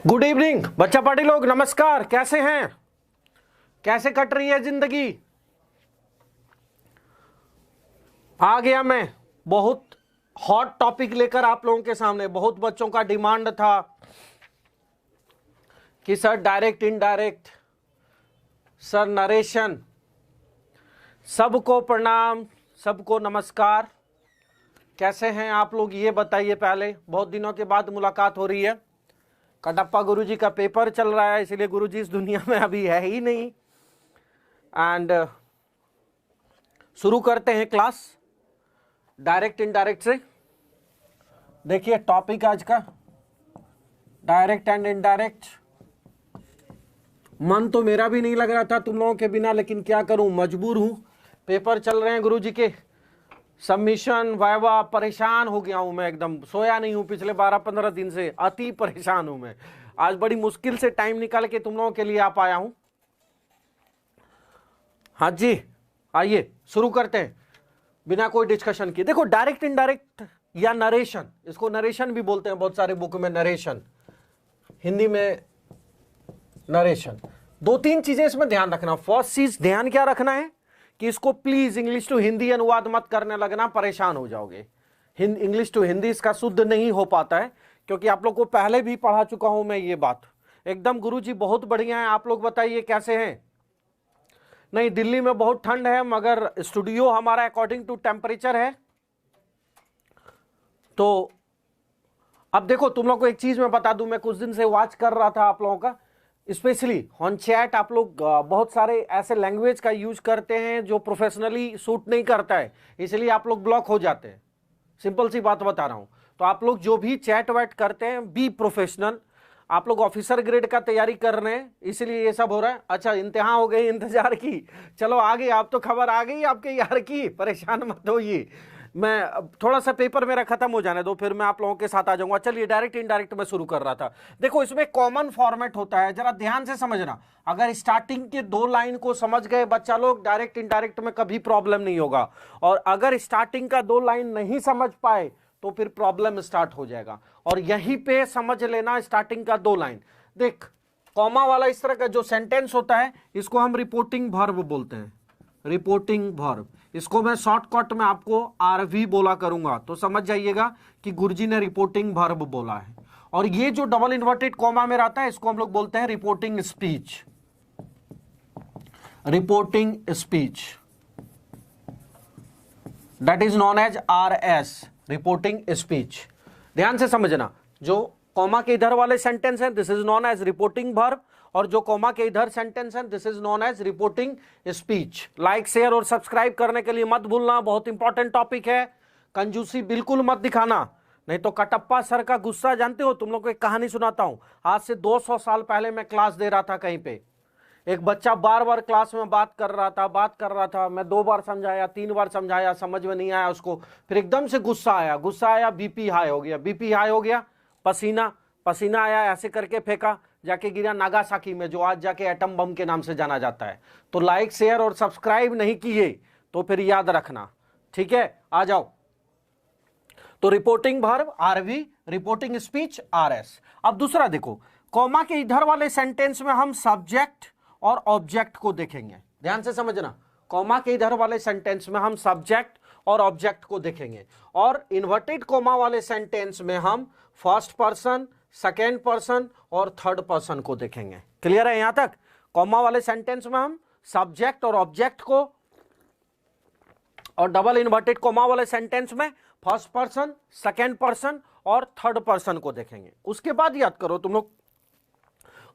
Good evening बच्चा party लोग, नमस्कार। कैसे हैं? कैसे कट रही है जिंदगी? आ गया मैं बहुत हॉट टॉपिक लेकर आप लोगों के सामने। बहुत बच्चों का डिमांड था कि sir direct indirect, sir narration. सबको प्रणाम, सबको नमस्कार। कैसे हैं आप लोग ये बताइए पहले। बहुत दिनों के बाद मुलाकात हो रही है। कटप्पा गुरुजी का पेपर चल रहा है, इसलिए गुरुजी इस दुनिया में अभी है ही नहीं। एंड शुरू करते हैं क्लास डायरेक्ट इनडायरेक्ट से। देखिए टॉपिक आज का डायरेक्ट एंड इनडायरेक्ट। मन तो मेरा भी नहीं लग रहा था तुम लोगों के बिना, लेकिन क्या करूं, मजबूर हूं। पेपर चल रहे हैं गुरुजी के, सबमिशन वाइवा। परेशान हो गया हूं मैं, एकदम सोया नहीं हूं पिछले 12-15 दिन से। अति परेशान हूं मैं। आज बड़ी मुश्किल से टाइम निकाल के तुम लोगों के लिए आ पाया हूं। हाँ जी, आइए शुरू करते हैं बिना कोई डिस्कशन किए। देखो डायरेक्ट इनडायरेक्ट या नरेशन, इसको नरेशन भी बोलते हैं बहुत सारे बुक में, नरेशन, हिंदी में नरेशन। 2-3 चीजें इसमें ध्यान रखना। फर्स्ट चीज ध्यान क्या रखना है कि इसको प्लीज इंग्लिश टू हिंदी अनुवाद मत करने लगना, परेशान हो जाओगे। इंग्लिश टू हिंदी इसका शुद्ध नहीं हो पाता है, क्योंकि आप लोग को पहले भी पढ़ा चुका हूं मैं ये बात। एकदम गुरुजी बहुत बढ़िया है। आप लोग बताइए कैसे हैं? नहीं, दिल्ली में बहुत ठंड है, मगर स्टूडियो हमारा अकॉर्डिंग टू टेम्परेचर है। तो अब देखो तुम लोग को एक चीज मैं बता दूं, मैं कुछ दिन से वॉच कर रहा था आप लोगों का, स्पेशली ऑन चैट। आप लोग बहुत सारे ऐसे लैंग्वेज का यूज करते हैं जो प्रोफेशनली सूट नहीं करता है, इसलिए आप लोग ब्लॉक हो जाते हैं। सिंपल सी बात बता रहा हूं। तो आप लोग जो भी चैट वैट करते हैं, बी प्रोफेशनल। आप लोग ऑफिसर ग्रेड का तैयारी कर रहे हैं, इसलिए ये सब हो रहा है। अच्छा, इम्तिहान हो गई इंतजार की, चलो आ गई, आप तो खबर आ गई आपके यार की, परेशान मत होइए। मैं थोड़ा सा पेपर मेरा खत्म हो जाने दो, फिर मैं आप लोगों के साथ आ जाऊंगा। चलिए डायरेक्ट इनडायरेक्ट में शुरू कर रहा था। देखो इसमें कॉमन फॉर्मेट होता है, जरा ध्यान से समझना। अगर स्टार्टिंग के 2 लाइन को समझ गए बच्चा लोग, डायरेक्ट इनडायरेक्ट में कभी प्रॉब्लम नहीं होगा। और अगर स्टार्टिंग का 2 लाइन नहीं समझ पाए तो फिर प्रॉब्लम स्टार्ट हो जाएगा। और यहीं पे समझ लेना स्टार्टिंग का 2 लाइन। देख, कॉमा वाला इस तरह का जो सेंटेंस होता है, इसको हम रिपोर्टिंग वर्ब बोलते हैं। रिपोर्टिंग वर्ब, इसको मैं शॉर्टकट में आपको आरवी बोला करूंगा, तो समझ जाइएगा कि गुरुजी ने रिपोर्टिंग वर्ब बोला है। और ये जो डबल इन्वर्टेड कॉमा में रहता है, इसको हम लोग बोलते हैं reporting speech. Reporting speech, that is known as RS, reporting speech. ध्यान से समझना, जो कॉमा के इधर वाले सेंटेंस हैं, this is known as reporting verb, और जो कॉमा के इधर सेंटेंस हैं, this is known as reporting speech. Like, share और सब्सक्राइब करने के लिए मत भूलना, बहुत इंपॉर्टेंट टॉपिक है। कंजूसी बिल्कुल मत दिखाना, नहीं तो कटप्पा सर का गुस्सा जानते हो। तुम लोग को एक कहानी सुनाता हूं। आज से 200 साल पहले मैं क्लास दे रहा था कहीं पे। एक बच्चा बार बार क्लास में बात कर रहा था। मैं 2 बार समझाया, 3 बार समझाया, समझ में नहीं आया उसको। फिर एकदम से गुस्सा आया, बीपी हाई हो गया, पसीना आया, ऐसे करके फेंका, जाके गिरा नागासाकी में, जो आज जाके एटम बम के नाम से जाना जाता है। तो लाइक, शेयर और सब्सक्राइब नहीं किए तो फिर याद रखना, ठीक है? आ जाओ। तो reporting verb RV, reporting speech RS। अब दूसरा देखो, कॉमा के इधर वाले सेंटेंस में हम सब्जेक्ट और ऑब्जेक्ट को देखेंगे। ध्यान से समझना, कॉमा के इधर वाले सेंटेंस में हम सब्जेक्ट और ऑब्जेक्ट को देखेंगे। और इन्वर्टेड कॉमा वाले सेंटेंस में हम फर्स्ट पर्सन, सेकेंड पर्सन और थर्ड पर्सन को देखेंगे। क्लियर है यहां तक? कॉमा वाले सेंटेंस में हम सब्जेक्ट और ऑब्जेक्ट को, और डबल इन्वर्टेड कॉमा वाले सेंटेंस में फर्स्ट पर्सन, सेकेंड पर्सन और थर्ड पर्सन को देखेंगे। उसके बाद याद करो तुम लोग,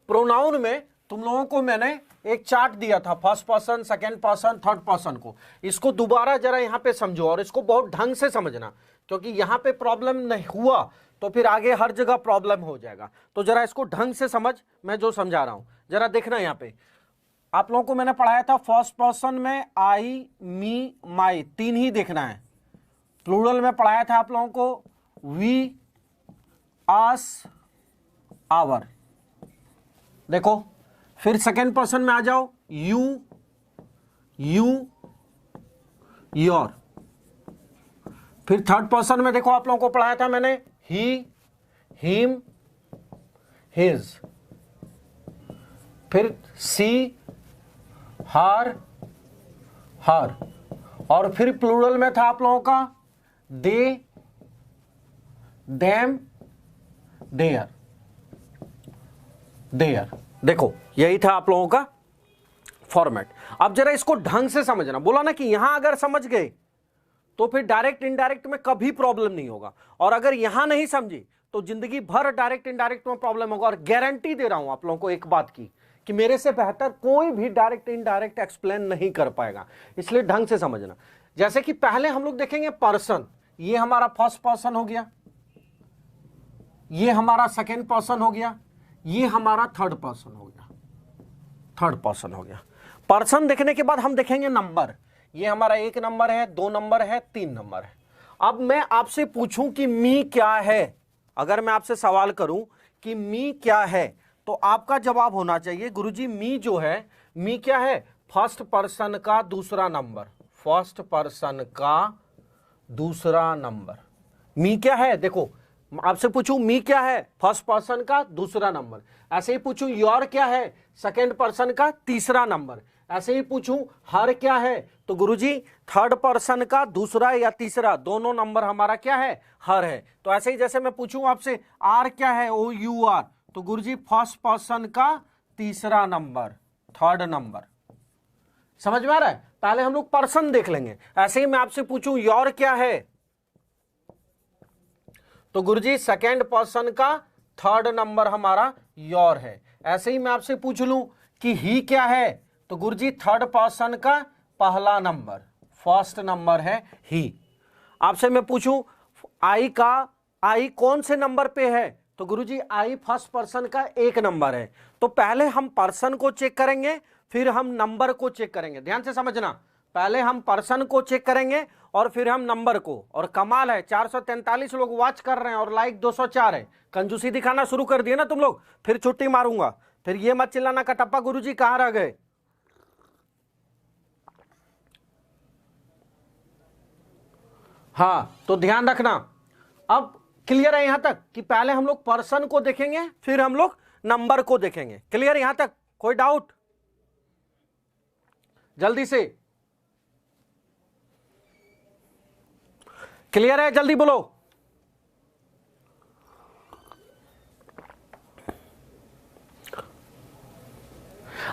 प्रोनाउन में तुम लोगों को मैंने एक चार्ट दिया था, first person, second person, third person को। इसको दोबारा जरा यहां पे समझो और इसको बहुत ढंग से समझना, क्योंकि यहां पे प्रॉब्लम नहीं हुआ तो फिर आगे हर जगह प्रॉब्लम हो जाएगा। तो जरा इसको ढंग से समझ, मैं जो समझा रहा हूं जरा देखना। यहां पे आप लोगों को मैंने पढ़ाया था, फर्स्ट पर्सन में आई, मी, माई 3 ही देखना है। प्लूरल में पढ़ाया था आप लोगों को वी, आस, आवर। देखो फिर सेकेंड पर्सन में आ जाओ, यू, योर। फिर थर्ड पर्सन में देखो आप लोगों को पढ़ाया था मैंने, ही, हिम, हिज। फिर सी, हर, हर। और फिर प्लूरल में था आप लोगों का दे, देम, देयर, देयर। देखो यही था आप लोगों का फॉर्मेट। अब जरा इसको ढंग से समझना, बोला ना कि यहां अगर समझ गए तो फिर डायरेक्ट इनडायरेक्ट में कभी प्रॉब्लम नहीं होगा, और अगर यहां नहीं समझी तो जिंदगी भर डायरेक्ट इनडायरेक्ट में प्रॉब्लम होगा। और गारंटी दे रहा हूं आप लोगों को एक बात की कि मेरे से बेहतर कोई भी डायरेक्ट इनडायरेक्ट एक्सप्लेन नहीं कर पाएगा, इसलिए ढंग से समझना। जैसे कि पहले हम लोग देखेंगे पर्सन, ये हमारा फर्स्ट पर्सन हो गया, ये हमारा सेकेंड पर्सन हो गया, ये हमारा थर्ड पर्सन हो गया, थर्ड पर्सन हो गया। पर्सन देखने के बाद हम देखेंगे नंबर, ये हमारा 1 नंबर है, 2 नंबर है, 3 नंबर है। अब मैं आपसे पूछूं कि मी क्या है, अगर मैं आपसे सवाल करूं कि मी क्या है, तो आपका जवाब होना चाहिए गुरुजी मी जो है, मी क्या है, फर्स्ट पर्सन का दूसरा नंबर, फर्स्ट पर्सन का दूसरा नंबर। मी क्या है, देखो आपसे पूछूं मी क्या है, फर्स्ट पर्सन का दूसरा नंबर। ऐसे ही पूछूं योर क्या है, सेकेंड पर्सन का तीसरा नंबर। ऐसे ही पूछूं हर क्या है, तो गुरुजी थर्ड पर्सन का दूसरा या तीसरा दोनों नंबर हमारा क्या है, हर है। तो ऐसे ही जैसे मैं पूछूं आपसे आर क्या है, ओ यू आर, तो गुरुजी फर्स्ट पर्सन का तीसरा नंबर, थर्ड नंबर। समझ में आ रहा है? पहले हम लोग पर्सन देख लेंगे। ऐसे ही मैं आपसे पूछूं योर क्या है, तो गुरुजी सेकेंड पर्सन का थर्ड नंबर हमारा योर है। ऐसे ही मैं आपसे पूछ लूं कि ही क्या है, तो गुरुजी थर्ड पर्सन का पहला नंबर, फर्स्ट नंबर है ही। आपसे मैं पूछूं आई का, आई कौन से नंबर पे है, तो गुरुजी आई फर्स्ट पर्सन का 1 नंबर है। तो पहले हम पर्सन को चेक करेंगे, फिर हम नंबर को चेक करेंगे। ध्यान से समझना, पहले हम पर्सन को चेक करेंगे और फिर हम नंबर को। और कमाल है 443 लोग वॉच कर रहे हैं और लाइक 204 है। कंजूसी दिखाना शुरू कर दिए ना तुम लोग, फिर छुट्टी मारूंगा। फिर ये मत चिल्लाना कटप्पा गुरुजी कहां रह गए। हाँ तो ध्यान रखना, अब क्लियर है यहां तक कि पहले हम लोग पर्सन को देखेंगे फिर हम लोग नंबर को देखेंगे। क्लियर यहां तक, कोई डाउट? जल्दी से क्लियर है, जल्दी बोलो।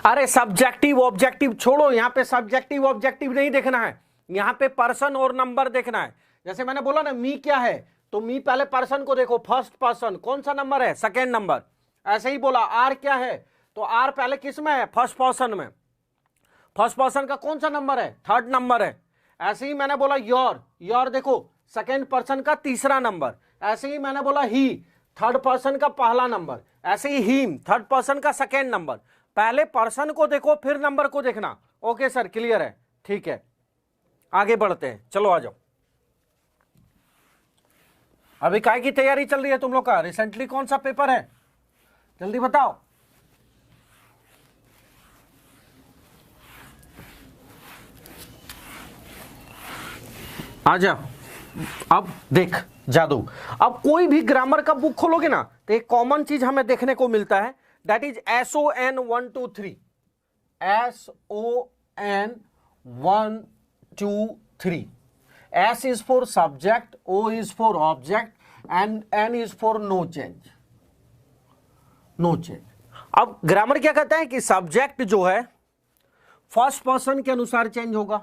अरे सब्जेक्टिव ऑब्जेक्टिव छोड़ो, यहां पे सब्जेक्टिव ऑब्जेक्टिव नहीं देखना है, यहां पे पर्सन और नंबर देखना है। जैसे मैंने बोला ना मी क्या है, तो मी पहले पर्सन को देखो, फर्स्ट पर्सन कौन सा नंबर है, सेकेंड नंबर। ऐसे ही बोला आर क्या है, तो आर पहले किस में है, फर्स्ट पर्सन में, फर्स्ट पर्सन का कौन सा नंबर है, थर्ड नंबर है। ऐसे ही मैंने बोला योर, योर देखो सेकेंड पर्सन का तीसरा नंबर। ऐसे ही मैंने बोला ही, थर्ड पर्सन का पहला नंबर। ऐसे ही हिम, थर्ड पर्सन का सेकेंड नंबर। पहले पर्सन को देखो फिर नंबर को देखना। ओके सर क्लियर है, ठीक है आगे बढ़ते हैं, चलो आ जाओ। अभी काय की तैयारी चल रही है तुम लोग का, रिसेंटली कौन सा पेपर है, जल्दी बताओ। आ जा, अब देख जादू। अब कोई भी ग्रामर का बुक खोलोगे ना तो एक कॉमन चीज हमें देखने को मिलता है, that is SON 1 2 3, SON 1 2 3। S is for subject, O is for object and N is for no change, no change। अब ग्रामर क्या कहता है कि सब्जेक्ट जो है फर्स्ट पर्सन के अनुसार चेंज होगा,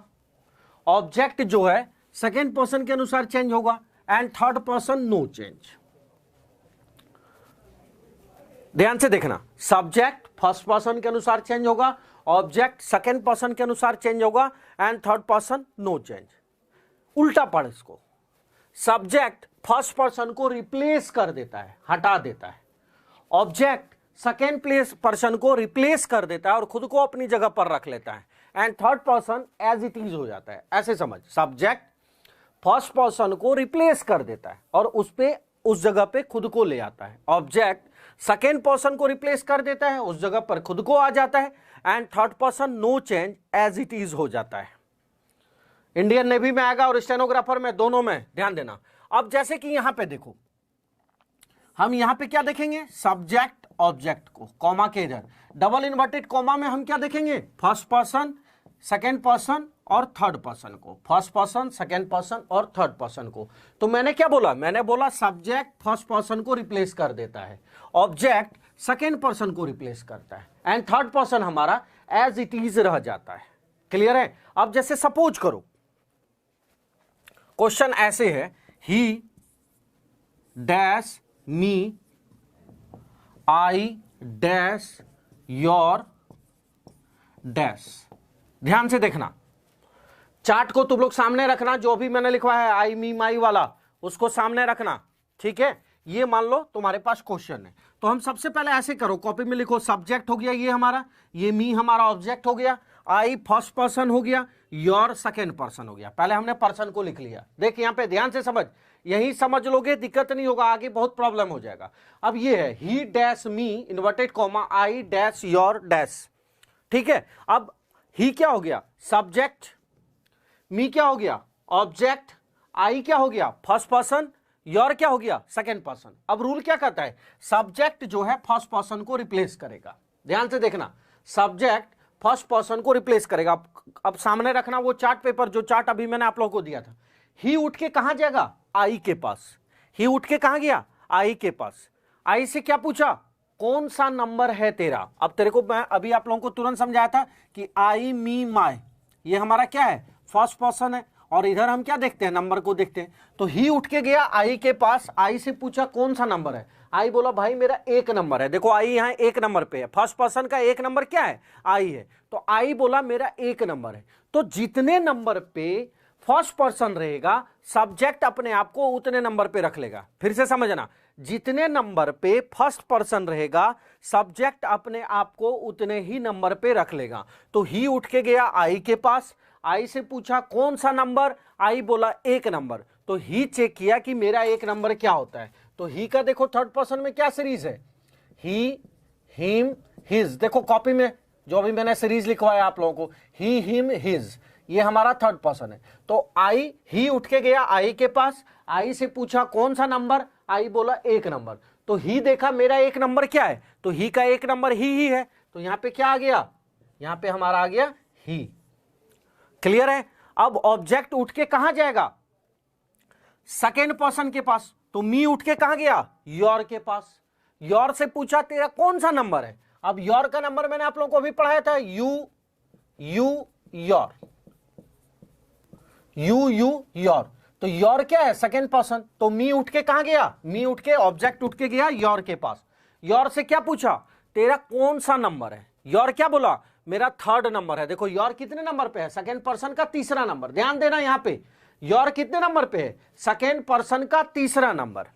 ऑब्जेक्ट जो है सेकेंड पर्सन के अनुसार चेंज होगा, and third person no change. ध्यान से देखना, सब्जेक्ट फर्स्ट पर्सन के अनुसार चेंज होगा, ऑब्जेक्ट सेकेंड पर्सन के अनुसार चेंज होगा, and third person no change. उल्टा पढ़ इसको, सब्जेक्ट फर्स्ट पर्सन को रिप्लेस कर देता है, हटा देता है, ऑब्जेक्ट सेकेंड पर्सन को रिप्लेस कर देता है और खुद को अपनी जगह पर रख लेता है, and third person as it is हो जाता है। ऐसे समझ, सब्जेक्ट फर्स्ट पर्सन को रिप्लेस कर देता है और उस जगह पे खुद को ले आता है, ऑब्जेक्ट सेकेंड पर्सन को रिप्लेस कर देता है, उस जगह पर खुद को आ जाता है, and third person no change as it is हो जाता है। इंडियन नेवी में आएगा और स्टेनोग्राफर में, दोनों में, ध्यान देना। अब जैसे कि यहां पे देखो, हम यहां पे क्या देखेंगे, सब्जेक्ट ऑब्जेक्ट को कॉमा के इधर डबल इन्वर्टेड कॉमा में हम क्या देखेंगे, फर्स्ट पर्सन, सेकेंड पर्सन और थर्ड पर्सन को, फर्स्ट पर्सन, सेकेंड पर्सन और थर्ड पर्सन को। तो मैंने क्या बोला, मैंने बोला सब्जेक्ट फर्स्ट पर्सन को रिप्लेस कर देता है, ऑब्जेक्ट सेकेंड पर्सन को रिप्लेस करता है, एंड थर्ड पर्सन हमारा एज इट इज रह जाता है। क्लियर है? अब जैसे सपोज करो क्वेश्चन ऐसे है, ही dash me, I dash your dash. ध्यान से देखना, चार्ट को तुम लोग सामने रखना, जो भी मैंने लिखवा है आई मी माई वाला उसको सामने रखना, ठीक है। ये मान लो तुम्हारे पास क्वेश्चन है, तो हम सबसे पहले ऐसे करो, कॉपी में लिखो सब्जेक्ट हो गया ये हमारा, ये मी हमारा ऑब्जेक्ट हो गया, आई फर्स्ट पर्सन हो गया, योर सेकेंड पर्सन हो गया। पहले हमने पर्सन को लिख लिया। देख यहां पे ध्यान से समझ, यही समझ लोगे दिक्कत नहीं होगा, आगे बहुत प्रॉब्लम हो जाएगा। अब ये है ही dash me inverted comma I dash your dash, ठीक है। अब ही क्या हो गया, सब्जेक्ट, मी क्या हो गया, ऑब्जेक्ट, आई क्या हो गया, फर्स्ट पर्सन, योर क्या हो गया, सेकेंड पर्सन। अब रूल क्या कहता है, सब्जेक्ट जो है फर्स्ट पर्सन को रिप्लेस करेगा। ध्यान से देखना, सब्जेक्ट फर्स्ट पर्सन को रिप्लेस करेगा। अब सामने रखना वो चार्ट पेपर, जो चार्ट अभी मैंने आप लोगों को दिया था। ही उठ के कहां जाएगा, आई के पास। ही उठ के कहां गया, आई के पास। आई से क्या पूछा, कौन सा नंबर है तेरा। अब तेरे को मैं अभी आप लोगों को तुरंत समझाया था कि आई मी माई, ये हमारा क्या है, फर्स्ट पर्सन है, और इधर हम क्या देखते हैं, नंबर को देखते हैं। तो ही उठ के गया आई के पास, आई से पूछा कौन सा नंबर है। आई बोला भाई मेरा एक नंबर है। देखो आई यहां एक नंबर पे है, फर्स्ट पर्सन का एक नंबर क्या है, आई है। तो आई बोला मेरा एक नंबर है। तो जितने नंबर पे फर्स्ट पर्सन रहेगा, सब्जेक्ट अपने आप को उतने नंबर पे रख लेगा। फिर से समझना, जितने नंबर पे फर्स्ट पर्सन रहेगा, सब्जेक्ट अपने आप को उतने ही नंबर पे रख लेगा। तो ही उठ के गया आई के पास, आई से पूछा कौन सा नंबर, आई बोला एक नंबर। तो ही चेक किया कि मेरा एक नंबर क्या होता है। तो ही का देखो थर्ड पर्सन में क्या सीरीज है, ही, हिम, हिज। देखो कॉपी में जो अभी मैंने सीरीज लिखवाया आप लोगों को, ही, हिम, हिज, ये हमारा थर्ड पर्सन है। तो आई, ही उठ के गया आई के पास, आई से पूछा कौन सा नंबर, आई बोला एक नंबर। तो ही देखा मेरा एक नंबर क्या है, तो ही का एक नंबर ही है। तो यहां पे क्या आ गया, यहां पे हमारा आ गया ही। क्लियर है? अब ऑब्जेक्ट उठ के कहां जाएगा, सेकेंड पर्सन के पास। तो मी उठ के कहां गया, योर के पास। योर से पूछा तेरा कौन सा नंबर है। अब योर का नंबर मैंने आप लोगों को अभी पढ़ाया था, you you your, you your. तो योर क्या है, सेकेंड पर्सन। तो मी उठ के कहां गया, मी उठ के, ऑब्जेक्ट उठ के गया योर के पास। योर से क्या पूछा, तेरा कौन सा नंबर है। योर क्या बोला, मेरा थर्ड नंबर है। देखो योर कितने नंबर पे है, सेकेंड पर्सन का तीसरा नंबर। ध्यान देना यहां पे योर कितने नंबर पे है, सेकेंड पर्सन का तीसरा नंबर।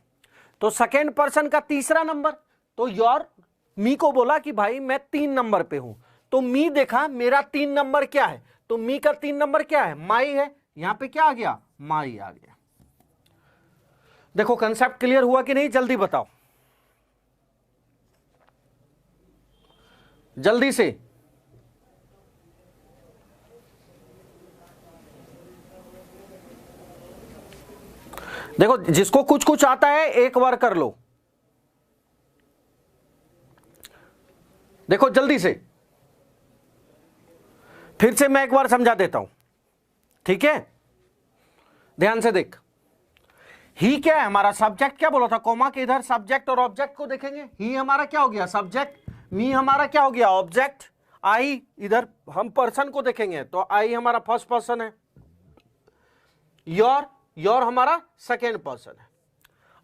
तो सेकेंड पर्सन का तीसरा नंबर, तो योर मी को बोला कि भाई मैं 3 नंबर पे हूं। तो मी देखा मेरा 3 नंबर क्या है, तो मी का 3 नंबर क्या है, माई है। यहां पे क्या आ गया, माई आ गया। देखो कंसेप्ट क्लियर हुआ कि नहीं, जल्दी बताओ, जल्दी से। देखो जिसको कुछ कुछ आता है एक बार कर लो, देखो जल्दी से। फिर से मैं एक बार समझा देता हूं, ठीक है, ध्यान से देख। ही क्या है हमारा, सब्जेक्ट क्या बोला था, कोमा के इधर सब्जेक्ट और ऑब्जेक्ट को देखेंगे। ही हमारा क्या हो गया, सब्जेक्ट, मी हमारा क्या हो गया, ऑब्जेक्ट, आई इधर हम पर्सन को देखेंगे, तो आई हमारा फर्स्ट पर्सन है, योर, योर हमारा सेकेंड पर्सन है।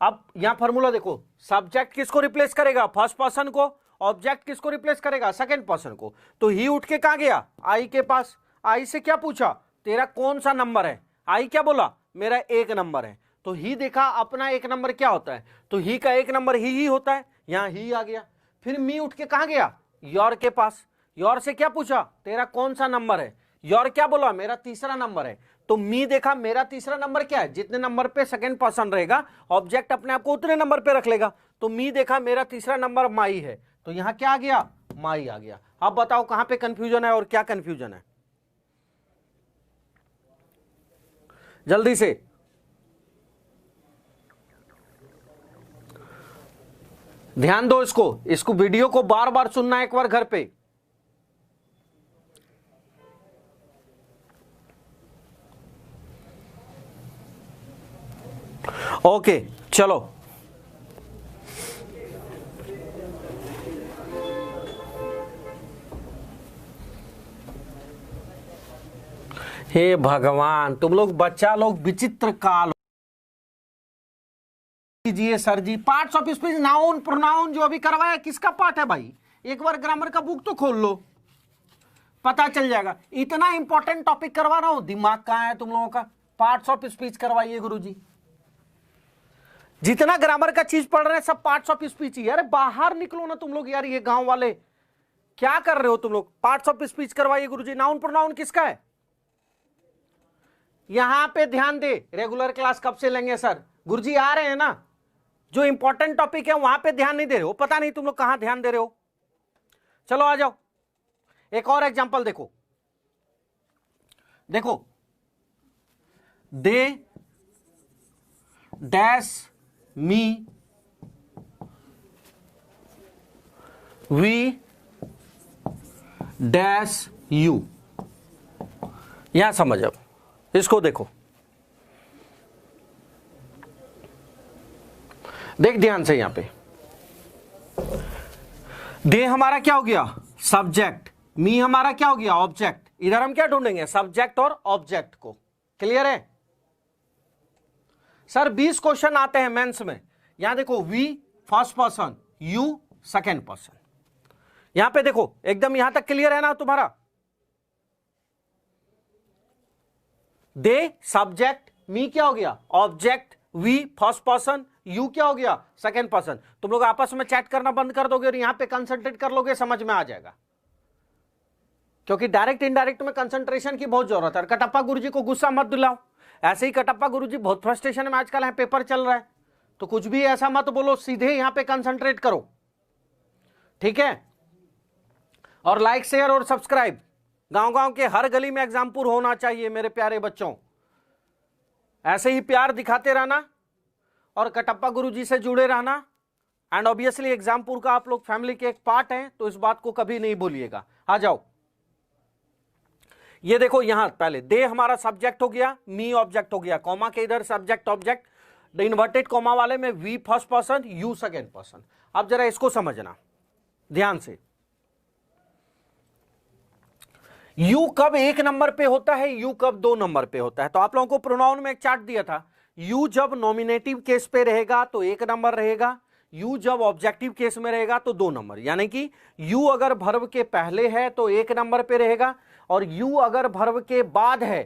अब यहां फॉर्मूला देखो, सब्जेक्ट किसको रिप्लेस करेगा, फर्स्ट पर्सन को, ऑब्जेक्ट किसको रिप्लेस करेगा, सेकेंड पर्सन को। तो ही उठ के कहां गया, आई के पास। आई से क्या पूछा, तेरा कौन सा नंबर है। आई क्या बोला, मेरा एक नंबर है। तो ही देखा अपना एक नंबर क्या होता है, तो ही का एक नंबर ही होता है, यहां ही आ गया। फिर मी उठ के कहां गया, योर के पास। योर से क्या पूछा, तेरा कौन सा नंबर है। योर क्या बोला, मेरा तीसरा नंबर है। तो मी देखा मेरा तीसरा नंबर क्या है, जितने नंबर पे सेकंड पर्सन रहेगा, ऑब्जेक्ट अपने आप को उतने नंबर पे रख लेगा। तो मी देखा मेरा तीसरा नंबर माई है, तो यहां क्या आ गया, माई आ गया। अब बताओ कहां पे कंफ्यूजन है और क्या कंफ्यूजन है। जल्दी से। ध्यान दो, इसको वीडियो को बार बार सुनना है एक बार घर पे। ओके चलो, हे भगवान, तुम लोग बच्चा लोग विचित्र काल कीजिए। Sir ji parts of speech, noun pronoun जो अभी करवाया किसका पार्ट है भाई? एक बार ग्रामर का बुक तो खोल लो, पता चल जाएगा। इतना इंपॉर्टेंट टॉपिक करवा रहा हूं, दिमाग कहां है तुम लोगों का? पार्ट्स ऑफ स्पीच करवाइए गुरुजी। जितना ग्रामर का चीज पढ़ रहे हैं सब पार्ट्स ऑफ स्पीच ही। अरे बाहर निकलो ना तुम लोग यार, ये गांव वाले क्या कर रहे हो तुम लोग? पार्ट्स ऑफ स्पीच करवाइए गुरुजी। नाउन प्रोनाउन किसका है? यहां पे ध्यान दे। रेगुलर क्लास कब से लेंगे सर? गुरुजी आ रहे हैं ना, जो इंपॉर्टेंट टॉपिक है वहां पे ध्यान नहीं दे रहे हो। पता नहीं तुम लोग कहां ध्यान दे रहे हो। चलो आ जाओ, एक और एग्जांपल देखो। देखो, they dash me, we dash you. यहां समझ, अब इसको देखो, देख ध्यान से। यहां पे दे हमारा क्या हो गया? सब्जेक्ट। मी हमारा क्या हो गया? ऑब्जेक्ट। इधर हम क्या ढूंढेंगे? सब्जेक्ट और ऑब्जेक्ट को। क्लियर है सर? 20 क्वेश्चन आते हैं मेंस में। यहां देखो, we first person, you second person. यहां पे देखो, एकदम यहां तक क्लियर है ना तुम्हारा? दे सब्जेक्ट, मी क्या हो गया? Object, we first person, you क्या हो गया? Second person. तुम लोग आपस में चैट करना बंद कर दोगे और यहां पे कंसंट्रेट कर लोगे, समझ में आ जाएगा। क्योंकि डायरेक्ट इनडायरेक्ट में कंसंट्रेशन की बहुत जरूरत है। कटप्पा गुरुजी को गुस्सा मत दिलाओ। ऐसे ही कटप्पा गुरुजी बहुत फ्रस्ट्रेशन में आजकल है, पेपर चल रहा है, तो कुछ भी ऐसा मत बोलो, सीधे यहां पे कंसंट्रेट करो, ठीक है? और लाइक शेयर और सब्सक्राइब। गांव गांव के हर गली में एग्जामपुर होना चाहिए मेरे प्यारे बच्चों। ऐसे ही प्यार दिखाते रहना और कटप्पा गुरुजी से जुड़े रहना। एंड ऑब्वियसली एग्जामपुर का आप लोग फैमिली के एक पार्ट हैं, तो इस बात को कभी नहीं भूलिएगा। आ जाओ, ये देखो, यहां पहले दे हमारा सब्जेक्ट हो गया, मी ऑब्जेक्ट हो गया, कॉमा के इधर सब्जेक्ट ऑब्जेक्ट, इन्वर्टेड कॉमा वाले में we first person, you second person. अब जरा इसको समझना ध्यान से। यू कब 1 नंबर पे होता है, यू कब 2 नंबर पे होता है? तो आप लोगों को प्रोनाउन में एक चार्ट दिया था। यू जब नॉमिनेटिव केस पे रहेगा तो 1 नंबर रहेगा, यू जब ऑब्जेक्टिव केस में रहेगा तो 2 नंबर। यानी कि यू अगर वर्ब के पहले है तो 1 नंबर पे रहेगा, और यू अगर वर्ब के बाद है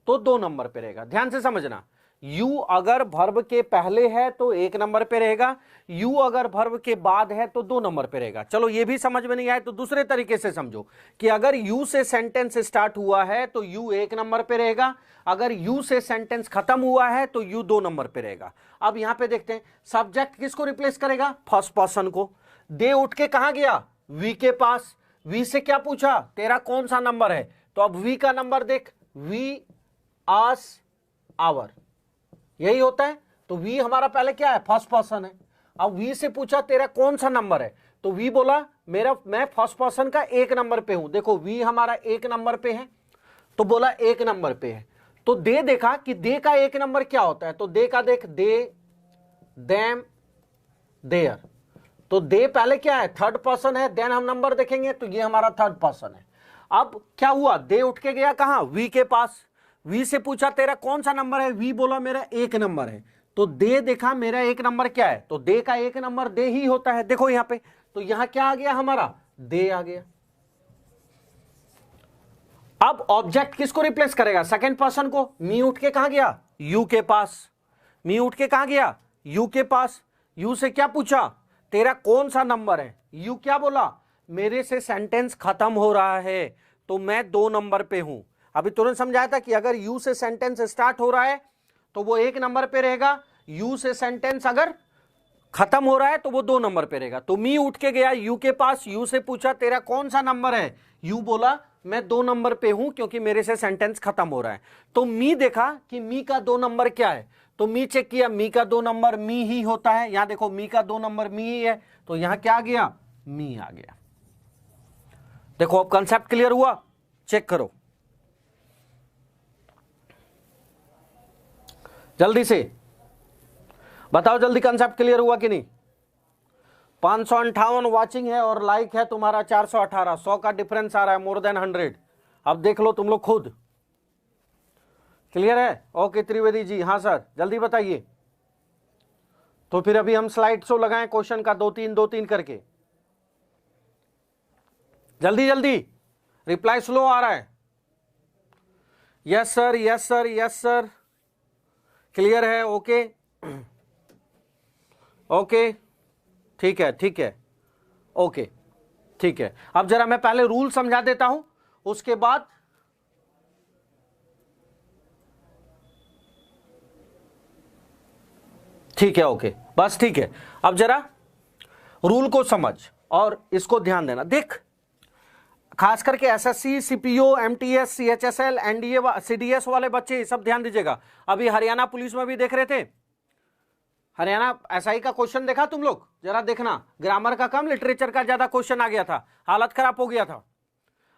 तो 2 नंबर पे रहेगा। ध्यान से समझना, यू अगर वर्ब के पहले है तो 1 नंबर पे रहेगा, यू अगर वर्ब के बाद है तो 2 नंबर पे रहेगा। चलो ये भी समझ में नहीं आए तो दूसरे तरीके से समझो कि अगर यू से सेंटेंस स्टार्ट हुआ है तो यू 1 नंबर पे रहेगा, अगर यू से सेंटेंस खत्म हुआ है तो यू 2 नंबर पे रहेगा। अब यहां पे देखते हैं, सब्जेक्ट किसको रिप्लेस करेगा? फर्स्ट पर्सन को। दे उठ के कहां गया? वी के पास। वी से क्या पूछा? तेरा कौन सा नंबर है? तो अब वी का नंबर देख, वी आस आवर, यही होता है। तो वी हमारा पहले क्या है? फर्स्ट पर्सन है। अब वी से पूछा तेरा कौन सा नंबर है, तो वी बोला मैं फर्स्ट पर्सन का 1 नंबर पे हूं। देखो वी हमारा 1 नंबर पे है, तो बोला 1 नंबर पे है। तो दे देखा कि दे का 1 नंबर क्या होता है, तो दे का देख, दे, देम, देयर। तो दे पहले क्या है? थर्ड पर्सन है। देन हम नंबर देखेंगे तो ये हमारा थर्ड पर्सन है। अब क्या हुआ? दे उठ के गया कहां? वी के पास। वी से पूछा तेरा कौन सा नंबर है? वी बोला मेरा 1 नंबर है। तो दे देखा मेरा 1 नंबर क्या है, तो दे का 1 नंबर दे ही होता है। देखो यहां पे, तो यहां क्या आ गया हमारा? दे आ गया। अब ऑब्जेक्ट किसको रिप्लेस करेगा? सेकंड पर्सन को। मी उठ के कहां गया? यू के पास। मी उठ के कहां गया? यू के पास। यू से क्या पूछा? तेरा कौन सा नंबर है? यू क्या बोला? मेरे से सेंटेंस खत्म हो रहा है तो मैं 2 नंबर पे हूं। अभी तुरंत समझाया था कि अगर यू से सेंटेंस स्टार्ट हो रहा है तो वो 1 नंबर पे रहेगा, यू से सेंटेंस अगर खत्म हो रहा है तो वो 2 नंबर पे रहेगा। तो मी उठ के गया यू के पास, यू से पूछा तेरा कौन सा नंबर है, यू बोला मैं 2 नंबर पे हूं क्योंकि मेरे से सेंटेंस खत्म हो रहा है। तो मी देखा कि मी का 2 नंबर क्या है, तो मी चेक किया, मी का 2 नंबर मी ही होता है। यहां देखो मी का 2 नंबर मी ही है, तो यहां क्या आ गया, मी आ गया। देखो अब कंसेप्ट क्लियर हुआ, चेक करो जल्दी से, बताओ जल्दी कंसेप्ट क्लियर हुआ कि नहीं। 558 वाचिंग है और लाइक है तुम्हारा 418, 100 का डिफरेंस आ रहा है, मोर देन 100। अब देख लो तुम लोग खुद, क्लियर है? ओके त्रिवेदी जी, हाँ सर जल्दी बताइए। तो फिर अभी हम स्लाइड शो लगाएं क्वेश्चन का 2-3 करके, जल्दी जल्दी, रिप्लाई स्लो आ रहा है। Yes sir, yes sir, yes sir, clear है, ओके ओके, ठीक है ठीक है, ओके ठीक है। अब जरा मैं पहले रूल समझा देता हूं, उसके बाद ठीक है, ओके बस ठीक है। अब जरा रूल को समझ और इसको ध्यान देना। देख खास करके SSC, CPO, MTS, CHSL, NDA, CDS वाले बच्चे सब ध्यान दीजिएगा। अभी हरियाणा पुलिस में भी देख रहे थे, हरियाणा एसआई का क्वेश्चन देखा तुम लोग, जरा देखना, ग्रामर का कम लिटरेचर का ज्यादा क्वेश्चन आ गया था, हालत खराब हो गया था।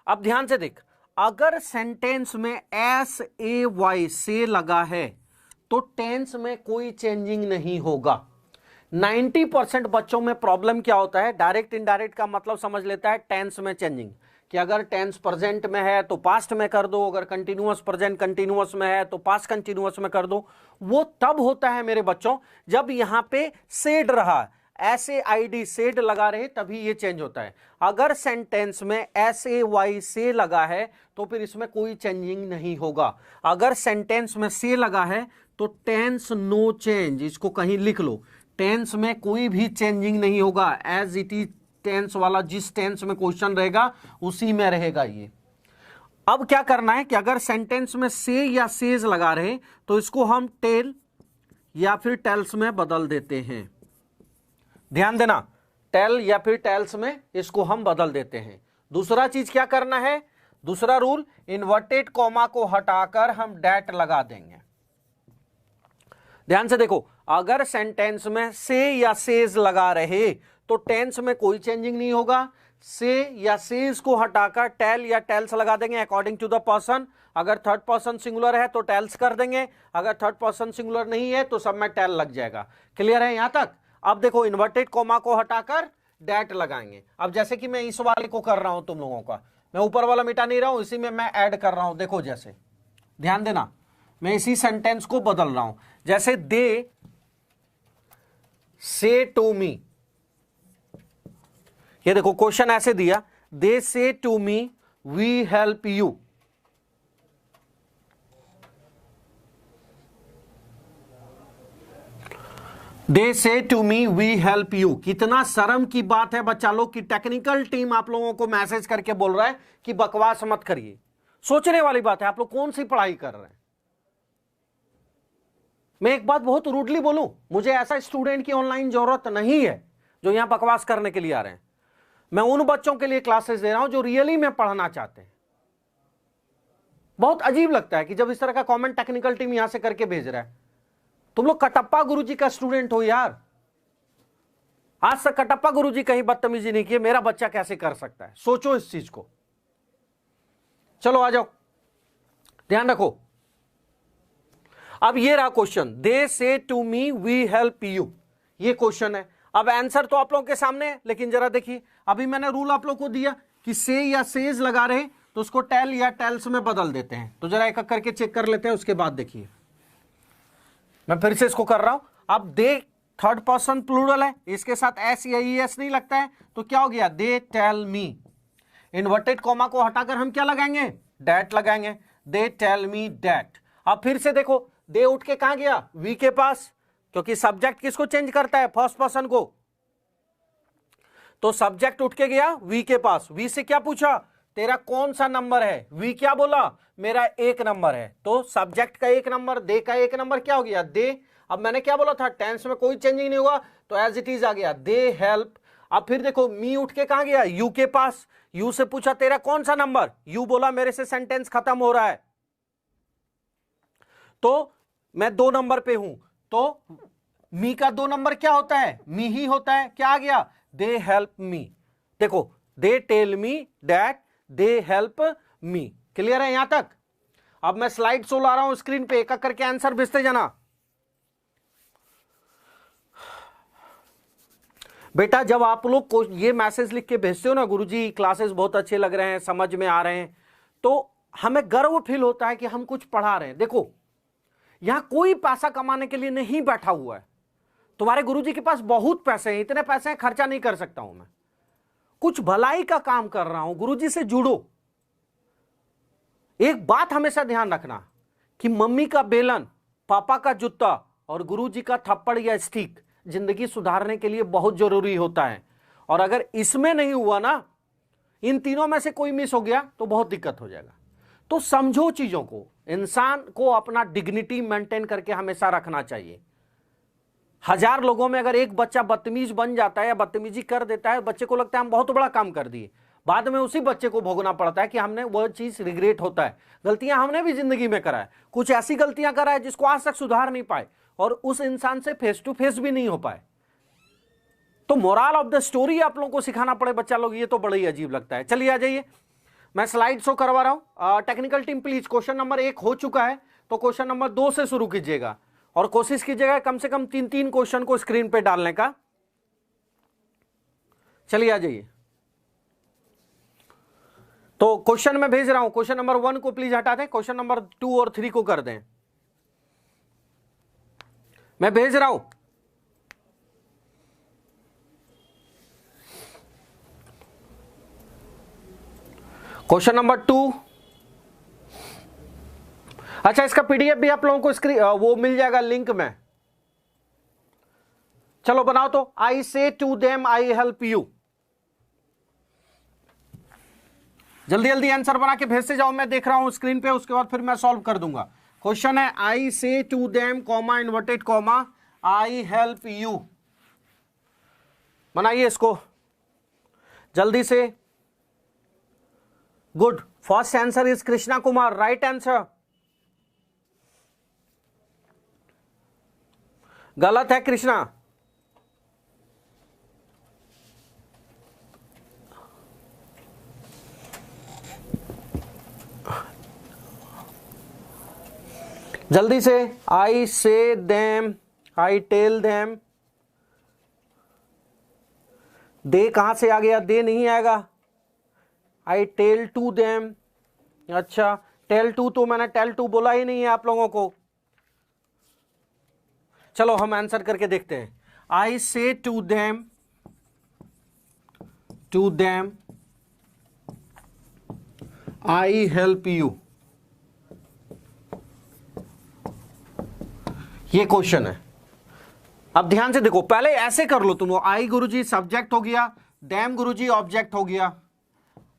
अब ध्यान से देख, अगर सेंटेंस में एस ए वाई से लगा है तो टेंस में कोई चेंजिंग नहीं होगा। 90% बच्चों में प्रॉब्लम क्या होता है, डायरेक्ट इनडायरेक्ट का मतलब समझ लेता है टेंस में चेंजिंग, कि अगर टेंस प्रेजेंट में है तो पास्ट में कर दो, अगर कंटिन्यूअस प्रेजेंट कंटिन्यूअस में है तो पास्ट कंटिन्यूअस में कर दो। वो तब होता है मेरे बच्चों जब यहां पे सेड रहा, ऐसे आईडी सेड लगा रहे, तभी ये चेंज होता है। अगर सेंटेंस में ऐसे वाई से लगा है तो फिर इसमें कोई चेंजिंग नहीं होगा। अगर सेंटेंस में से लगा है तो टेंस नो चेंज, इसको कहीं लिख लो, टेंस में कोई भी चेंजिंग नहीं होगा, एज इट इज टेंस वाला, जिस टेंस में क्वेश्चन रहेगा उसी में रहेगा ये। अब क्या करना है कि अगर सेंटेंस में से या सेज लगा रहे तो इसको हम टेल या फिर टेल्स में बदल देते हैं। ध्यान देना, टेल या फिर टेल्स में इसको हम बदल देते हैं। दूसरा चीज क्या करना है, दूसरा रूल, इन्वर्टेड कॉमा को हटाकर हम डैट लगा देंगे। ध्यान से देखो, अगर सेंटेंस में से या सेज लगा रहे तो टेंस में कोई चेंजिंग नहीं होगा। से या सेज को हटाकर टेल या टेल्स लगा देंगे अकॉर्डिंग टू द पर्सन। अगर थर्ड पर्सन सिंगुलर है तो टेल्स कर देंगे, अगर थर्ड पर्सन सिंगुलर नहीं है तो सब में टेल लग जाएगा। क्लियर है यहां तक? अब देखो, इन्वर्टेड कॉमा को हटाकर डैट लगाएंगे। अब जैसे कि मैं इस वाले को कर रहा हूं तुम लोगों का, मैं ऊपर वाला मिटा नहीं रहा हूं, इसी में मैं ऐड कर रहा हूं। देखो जैसे, ध्यान देना, मैं इसी सेंटेंस को बदल रहा हूं। जैसे दे से टू मी, ये देखो क्वेश्चन ऐसे दिया, they say to me we help you. They say to me we help you. कितना शर्म की बात है बच्चा लोग कि टेक्निकल टीम आप लोगों को मैसेज करके बोल रहा है कि बकवास मत करिए। सोचने वाली बात है, आप लोग कौन सी पढ़ाई कर रहे हैं। मैं एक बात बहुत रूडली बोलूं, मुझे ऐसा स्टूडेंट की ऑनलाइन जरूरत नहीं है जो यहां बकवास करने के लिए आ रहे हैं। मैं उन बच्चों के लिए क्लासेस दे रहा हूं जो रियली में पढ़ना चाहते हैं। बहुत अजीब लगता है कि जब इस तरह का कमेंट टेक्निकल टीम यहां से करके भेज रहा है। तुम लोग कटप्पा गुरुजी का स्टूडेंट हो यार, आज तक कटप्पा गुरुजी कहीं बदतमीजी नहीं की, मेरा बच्चा कैसे कर सकता है? सोचो इस चीज को। चलो आ जाओ, ध्यान रखो। अब ये रहा question, they say to me we help you, ये क्वेश्चन है। अब आंसर तो आप लोगों के सामने है, लेकिन जरा देखिए, अभी मैंने रूल आप लोगों को दिया कि से या सेज लगा रहे तो उसको टेल या टेल्स में बदल देते हैं। तो जरा एक एक करके चेक कर लेते हैं, उसके बाद देखिए। मैं फिर से इसको कर रहा हूं। अब दे थर्ड पर्सन प्लूरल है, इसके साथ एस या ई एस नहीं लगता है, तो क्या हो गया, they tell me. Inverted comma को हटाकर हम क्या लगाएंगे, डैट लगाएंगे, दे टेल मी डैट। अब फिर से देखो, दे उठ के कहां गया, वी के पास, क्योंकि सब्जेक्ट किसको चेंज करता है, फर्स्ट पर्सन को। तो सब्जेक्ट उठ के गया वी के पास, वी से क्या पूछा, तेरा कौन सा नंबर है, वी क्या बोला, मेरा 1 नंबर है, तो सब्जेक्ट का 1 नंबर, दे का 1 नंबर क्या हो गया, दे। अब मैंने क्या बोला था, टेंस में कोई चेंजिंग नहीं हुआ, तो एज इट इज आ गया, दे हेल्प। अब फिर देखो मी उठ के कहां गया, यू के पास, यू से पूछा तेरा कौन सा नंबर, यू बोला मेरे से सेंटेंस खत्म हो रहा है, तो मैं 2 नंबर पे हूं, तो मी का 2 नंबर क्या होता है, मी ही होता है, क्या आ गया, दे हेल्प मी। देखो they tell me that they help me. Clear है यहां तक। अब मैं स्लाइड शो ला रहा हूं स्क्रीन पे, एक एक करके आंसर भेजते जाना। बेटा जब आप लोग को ये मैसेज लिख के भेजते हो ना, गुरुजी क्लासेस बहुत अच्छे लग रहे हैं, समझ में आ रहे हैं, तो हमें गर्व फील होता है कि हम कुछ पढ़ा रहे हैं। देखो यहां कोई पैसा कमाने के लिए नहीं बैठा हुआ है, तुम्हारे गुरुजी के पास बहुत पैसे हैं, इतने पैसे हैं खर्चा नहीं कर सकता हूं मैं, कुछ भलाई का काम कर रहा हूं, गुरुजी से जुड़ो। एक बात हमेशा ध्यान रखना कि मम्मी का बेलन, पापा का जूता और गुरुजी का थप्पड़ या स्टिक जिंदगी सुधारने के लिए बहुत जरूरी होता है। और अगर इसमें नहीं हुआ ना, इन तीनों में से कोई मिस हो गया तो बहुत दिक्कत हो जाएगा। तो समझो चीजों को, इंसान को अपना डिग्निटी मेंटेन करके हमेशा रखना चाहिए। 1000 लोगों में अगर एक बच्चा बदतमीज बन जाता है या बदतमीजी कर देता है, बच्चे को लगता है हम बहुत बड़ा काम कर दिए, बाद में उसी बच्चे को भोगना पड़ता है कि हमने वह चीज रिग्रेट होता है। गलतियां हमने भी जिंदगी में करा है, कुछ ऐसी गलतियां करा है जिसको आज तक सुधार नहीं पाए और उस इंसान से फेस टू फेस भी नहीं हो पाए। तो मोरल ऑफ द स्टोरी आप लोगों को सिखाना पड़े बच्चा लोग, ये तो बड़ा ही अजीब लगता है। चलिए आ जाइए, मैं स्लाइड शो करवा रहा हूं। Technical team please, question number 1 हो चुका है तो क्वेश्चन नंबर 2 से शुरू कीजिएगा और कोशिश कीजिएगा कम से कम 3-3 क्वेश्चन को स्क्रीन पे डालने का। चलिए आ जाइए। तो क्वेश्चन मैं भेज रहा हूं, क्वेश्चन नंबर 1 को प्लीज हटा दें, क्वेश्चन नंबर 2 और 3 को कर दें, मैं भेज रहा हूं। क्वेश्चन नंबर 2, अच्छा इसका पीडीएफ भी आप लोगों को स्क्रीन वो मिल जाएगा लिंक में। चलो बनाओ तो, I say to them I help you. जल्दी जल्दी आंसर बना के भेजते जाओ, मैं देख रहा हूं स्क्रीन पे, उसके बाद फिर मैं सॉल्व कर दूंगा। क्वेश्चन है I say to them comma inverted comma I help you. बनाइए इसको जल्दी से। Good, first answer is Krishna Kumar, right answer. गलत है कृष्णा। जल्दी से, I say them, I tell them. They कहां से आ गया, दे नहीं आएगा। आई टेल टू देम, अच्छा टेल टू तो मैंने टेल टू बोला ही नहीं है आप लोगों को। चलो हम आंसर करके देखते हैं। I say to them I help you, ये क्वेश्चन है। अब ध्यान से देखो, पहले ऐसे कर लो तुम, आई गुरुजी सब्जेक्ट हो गया, देम गुरुजी ऑब्जेक्ट हो गया,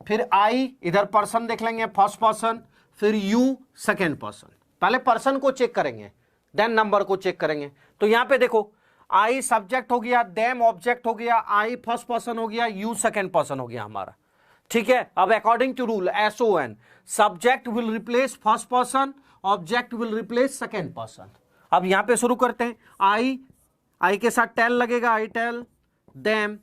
फिर आई इधर पर्सन देख लेंगे फर्स्ट पर्सन, फिर यू सेकेंड पर्सन। पहले पर्सन को चेक करेंगे देन नंबर को चेक करेंगे। तो यहां पे देखो, आई सब्जेक्ट हो गया, देम ऑब्जेक्ट हो गया, आई फर्स्ट पर्सन हो गया, यू सेकेंड पर्सन हो गया हमारा। ठीक है, अब according to rule SON, subject will replace first person, object will replace second person. अब यहां पे शुरू करते हैं। आई के साथ टेल लगेगा, आई टेल देम,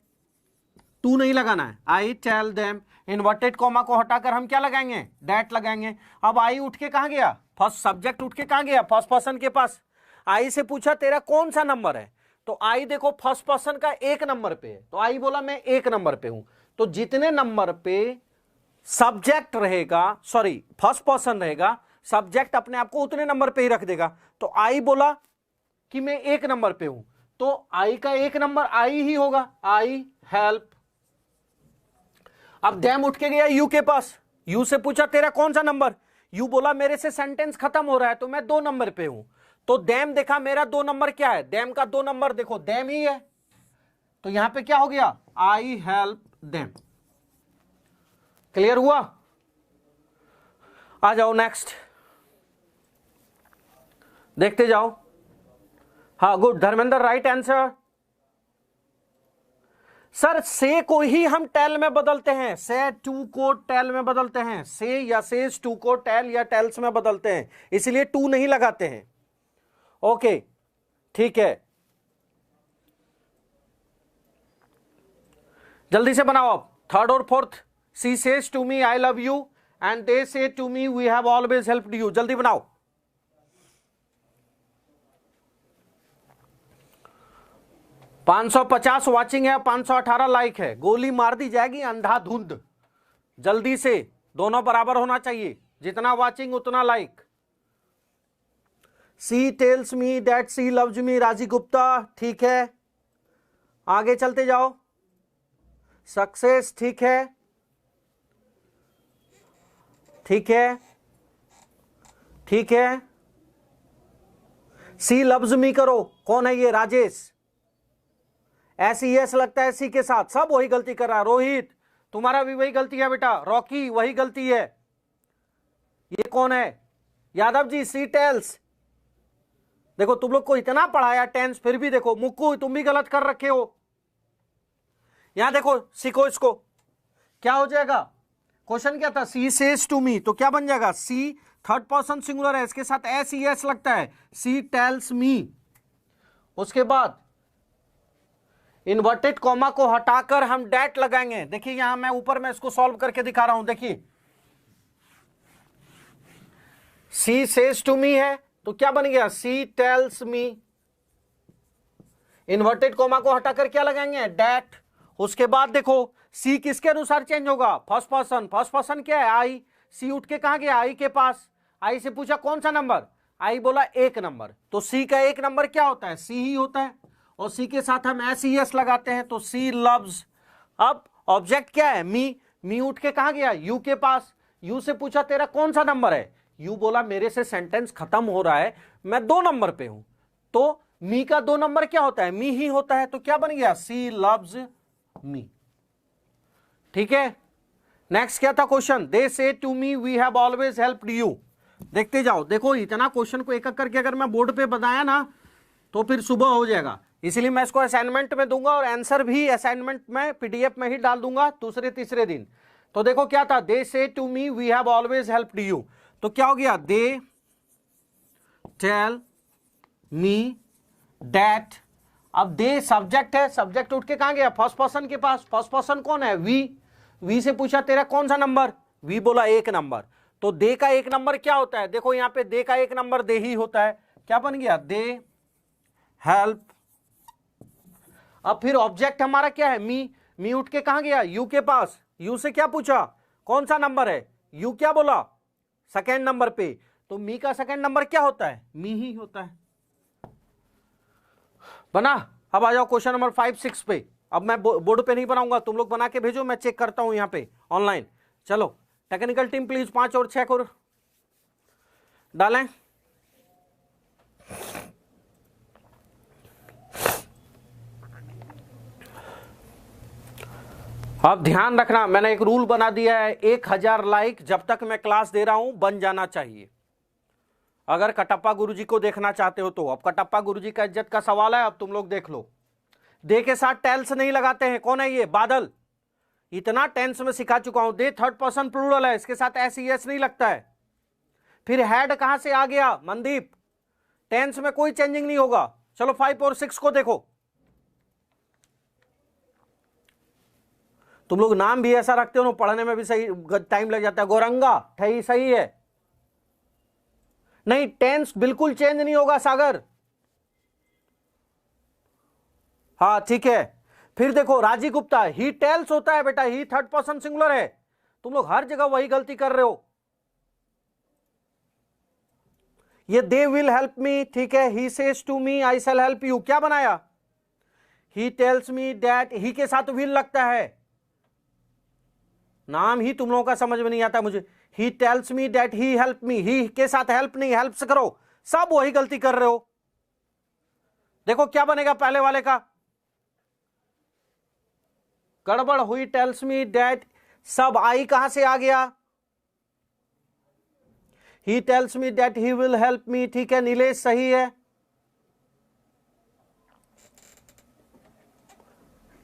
टू नहीं लगाना है, I tell them. Inverted comma को हटाकर हम क्या लगाएंगे, दैट लगाएंगे। अब आई उठ के कहां गया, फर्स्ट सब्जेक्ट उठ के कहां गया, फर्स्ट पर्सन के पास। आई से पूछा तेरा कौन सा नंबर है, तो आई देखो फर्स्ट पर्सन का 1 नंबर पे है, तो आई बोला मैं 1 नंबर पे हूं। तो जितने नंबर पे सब्जेक्ट रहेगा, सॉरी फर्स्ट पर्सन रहेगा, सब्जेक्ट अपने आप को उतने नंबर पे ही रख देगा। तो आई बोला कि मैं 1 नंबर पे हूं, तो आई का 1 नंबर आई ही होगा, आई हेल्प। अब देम उठ के गया यू के पास, यू से पूछा तेरा कौन सा नंबर, यू बोला मेरे से सेंटेंस खत्म हो रहा है तो मैं 2 नंबर पे हूं। तो देम देखा मेरा 2 नंबर क्या है, देम का 2 नंबर देखो देम ही है, तो यहां पे क्या हो गया, आई हेल्प देम। क्लियर हुआ। आ जाओ नेक्स्ट, देखते जाओ। हाँ good, Dharmendra right answer. Sir से को ही हम टेल में बदलते हैं, से टू को टेल में बदलते हैं, से या सेज टू को टेल या टेल्स में बदलते हैं, इसलिए टू नहीं लगाते हैं। ओके ठीक है, जल्दी से बनाओ आप थर्ड और fourth. She says to me I love you and they say to me we have always helped you. जल्दी बनाओ। $550 वाचिंग है, 518 लाइक है। गोली मार दी जाएगी अंधाधुंध, जल्दी से, दोनों बराबर होना चाहिए, जितना वाचिंग उतना like. She tells me that she loves me, Raji Gupta ठीक है, आगे चलते जाओ। सक्सेस ठीक है, ठीक है, ठीक है। सी लव्स मी करो, कौन है ये? राजेश। एस लगता है सी के साथ, सब वही गलती कर रहा है। रोहित तुम्हारा भी वही गलती है बेटा, रॉकी वही गलती है। ये कौन है? यादव जी सी टेल्स। देखो तुम लोग को इतना पढ़ाया टेंस, फिर भी देखो मुक्कू तुम भी गलत कर रखे हो। यहां देखो सीखो इसको, क्या हो जाएगा? क्वेश्चन क्या था? सी सेज टू मी, तो क्या बन जाएगा? सी थर्ड पर्सन सिंगुलर है, इसके साथ एस लगता है, सी टेल्स मी। उसके बाद इन्वर्टेड कॉमा को हटाकर हम डैट लगाएंगे। देखिए यहां मैं ऊपर में इसको सॉल्व करके दिखा रहा हूं, देखिए सी सेज टू मी है तो क्या बन गया? She tells me. Inverted comma को हटाकर क्या लगाएंगे? डैट। उसके बाद देखो सी किसके अनुसार चेंज होगा? First person. फर्स्ट पर्सन क्या है? आई। सी उठ के कहां गया? आई के पास। आई से पूछा कौन सा नंबर? आई बोला एक नंबर, तो सी का एक नंबर क्या होता है? सी ही होता है। और सी के साथ हम एस लगाते हैं, तो सी लव्स। अब ऑब्जेक्ट क्या है? मी। मी उठ के कहां गया? यू के पास। यू से पूछा तेरा कौन सा नंबर है? यू बोला मेरे से सेंटेंस खत्म हो रहा है, मैं 2 नंबर पे हूं। तो मी का 2 नंबर क्या होता है? मी ही होता है। तो क्या बन गया? She loves me. ठीक है, नेक्स्ट क्या था question? They say to me we have always helped you. देखते जाओ, देखो इतना क्वेश्चन को एक एक करके अगर मैं बोर्ड पे बताया ना तो फिर सुबह हो जाएगा, इसलिए मैं इसको असाइनमेंट में दूंगा और आंसर भी असाइनमेंट में पीडीएफ में ही डाल दूंगा दूसरे तीसरे दिन। तो देखो क्या था? They say to me we have always helped you, तो क्या हो गया? They tell me that. अब दे सब्जेक्ट है, सब्जेक्ट उठ के कहां गया? फर्स्ट पर्सन के पास। फर्स्ट पर्सन कौन है? वी। वी से पूछा तेरा कौन सा नंबर? वी बोला एक नंबर, तो दे का एक नंबर क्या होता है? देखो यहां पे दे का एक नंबर दे ही होता है। क्या बन गया? They help. अब फिर ऑब्जेक्ट हमारा क्या है? मी। मी उठ के कहां गया? यू के पास। यू से क्या पूछा? कौन सा नंबर है? यू क्या बोला? सेकेंड नंबर पे। तो मी का सेकेंड नंबर क्या होता है? मी ही होता है। बना? अब आ जाओ क्वेश्चन नंबर 5, 6 पे। अब मैं बोर्ड पे नहीं बनाऊंगा, तुम लोग बना के भेजो, मैं चेक करता हूं यहां पे ऑनलाइन। चलो टेक्निकल टीम प्लीज 5 और 6 और डालें। अब ध्यान रखना, मैंने एक रूल बना दिया है, 1000 लाइक जब तक मैं क्लास दे रहा हूं बन जाना चाहिए, अगर कटप्पा गुरुजी को देखना चाहते हो तो। अब कटप्पा गुरुजी का इज्जत का सवाल है, अब तुम लोग देख लो। दे के साथ टेल्स नहीं लगाते हैं। कौन है ये? बादल। इतना टेंस में सिखा चुका हूं। दे थर्ड पर्सन प्लूरल है, इसके साथ एस नहीं लगता है। फिर हैड कहां से आ गया? मनदीप। टेंस में कोई चेंजिंग नहीं होगा। चलो 5 और 6 को देखो। तुम लोग नाम भी ऐसा रखते हो ना, पढ़ने में भी सही टाइम लग जाता है। गोरंगा ठही सही है। नहीं, टेंस बिल्कुल चेंज नहीं होगा सागर। हाँ ठीक है। फिर देखो राजी गुप्ता, ही टेल्स होता है बेटा, ही थर्ड पर्सन सिंगुलर है। तुम लोग हर जगह वही गलती कर रहे हो। ये दे विल हेल्प मी, ठीक है। He says to me I shall help you, क्या बनाया? ही टेल्स मी दैट, ही के साथ विल लगता है। नाम ही तुम लोगों का समझ में नहीं आता मुझे। He tells me that he help me, he के साथ हेल्प नहीं, हेल्प से करो। सब वही गलती कर रहे हो। देखो क्या बनेगा पहले वाले का? गड़बड़ हुई। टेल्स मी दैट, सब आई कहां से आ गया? ही tells me that he will help me, ठीक है, नीलेश सही है।